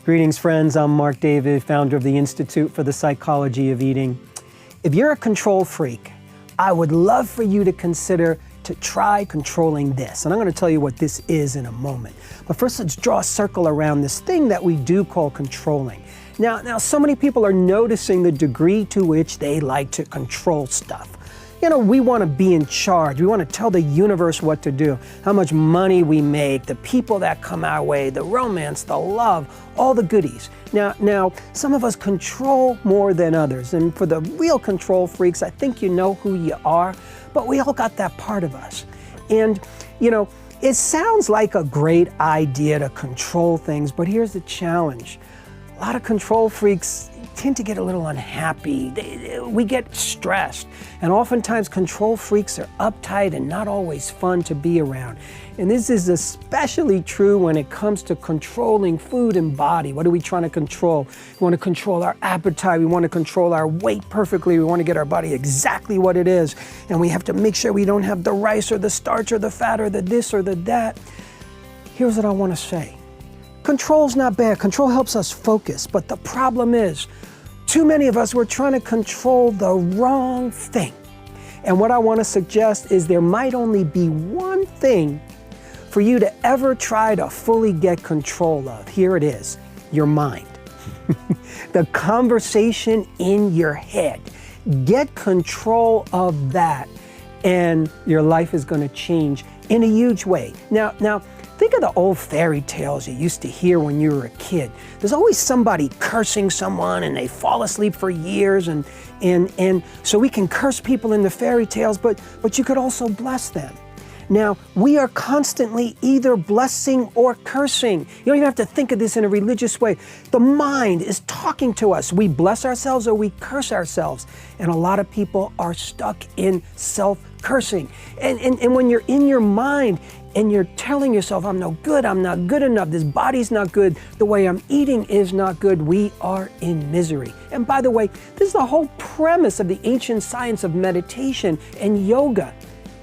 Greetings, friends. I'm Mark David, founder of the Institute for the Psychology of Eating. If you're a control freak, I would love for you to consider to try controlling this. And I'm going to tell you what this is in a moment. But first, let's draw a circle around this thing that we do call controlling. Now, so many people are noticing the degree to which they like to control stuff. You know, we want to be in charge. We want to tell the universe what to do, how much money we make, the people that come our way, the romance, the love, all the goodies. Now, some of us control more than others. And for the real control freaks, I think you know who you are, but we all got that part of us. And, you know, it sounds like a great idea to control things, but here's the challenge. A lot of control freaks tend to get a little unhappy. We get stressed. And oftentimes control freaks are uptight and not always fun to be around. And this is especially true when it comes to controlling food and body. What are we trying to control? We want to control our appetite. We want to control our weight perfectly. We want to get our body exactly what it is. And we have to make sure we don't have the rice or the starch or the fat or the this or the that. Here's what I want to say. Control's not bad. Control helps us focus. But the problem is, too many of us, we're trying to control the wrong thing. And what I want to suggest is there might only be one thing for you to ever try to fully get control of. Here it is, your mind. The conversation in your head. Get control of that, and your life is going to change in a huge way. Now, think of the old fairy tales you used to hear when you were a kid. There's always somebody cursing someone and they fall asleep for years, and so we can curse people in the fairy tales, but you could also bless them. Now, we are constantly either blessing or cursing. You don't even have to think of this in a religious way. The mind is talking to us. We bless ourselves or we curse ourselves. And a lot of people are stuck in self-cursing. And when you're in your mind and you're telling yourself, I'm no good, I'm not good enough, this body's not good, the way I'm eating is not good, we are in misery. And by the way, this is the whole premise of the ancient science of meditation and yoga.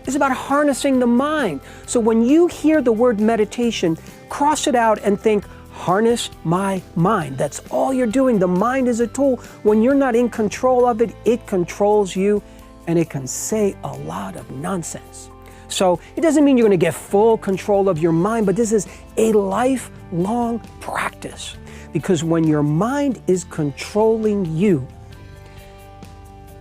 It's about harnessing the mind. So when you hear the word meditation, cross it out and think, harness my mind. That's all you're doing. The mind is a tool. When you're not in control of it, it controls you, and it can say a lot of nonsense. So it doesn't mean you're going to get full control of your mind, but this is a lifelong practice. Because when your mind is controlling you,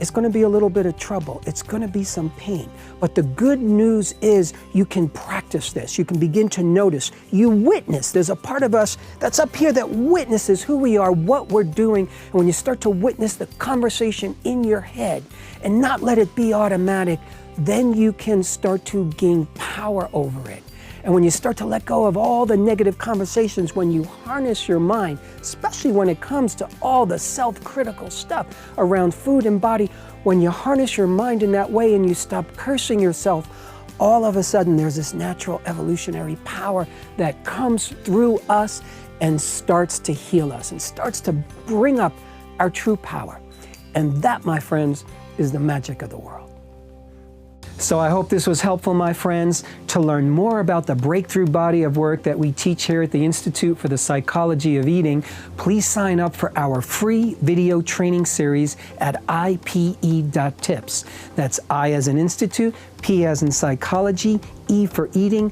it's going to be a little bit of trouble. It's going to be some pain. But the good news is you can practice this. You can begin to notice. You witness. There's a part of us that's up here that witnesses who we are, what we're doing. And when you start to witness the conversation in your head and not let it be automatic, then you can start to gain power over it. And when you start to let go of all the negative conversations, when you harness your mind, especially when it comes to all the self-critical stuff around food and body, when you harness your mind in that way and you stop cursing yourself, all of a sudden there's this natural evolutionary power that comes through us and starts to heal us and starts to bring up our true power. And that, my friends, is the magic of the world. So I hope this was helpful, my friends. To learn more about the breakthrough body of work that we teach here at the Institute for the Psychology of Eating, please sign up for our free video training series at ipe.tips. That's I as in Institute, P as in Psychology, E for Eating,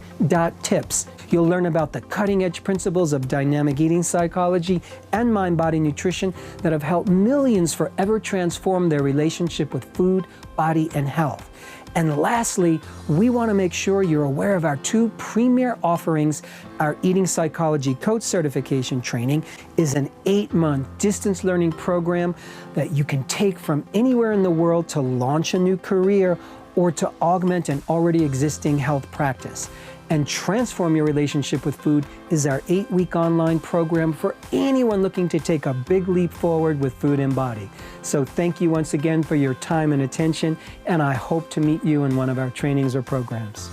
.tips. You'll learn about the cutting-edge principles of dynamic eating psychology and mind-body nutrition that have helped millions forever transform their relationship with food, body, and health. And lastly, we want to make sure you're aware of our two premier offerings. Our Eating Psychology Coach Certification Training is an 8-month distance learning program that you can take from anywhere in the world to launch a new career or to augment an already existing health practice. And Transform Your Relationship with Food is our 8-week online program for anyone looking to take a big leap forward with food and body. So thank you once again for your time and attention, and I hope to meet you in one of our trainings or programs.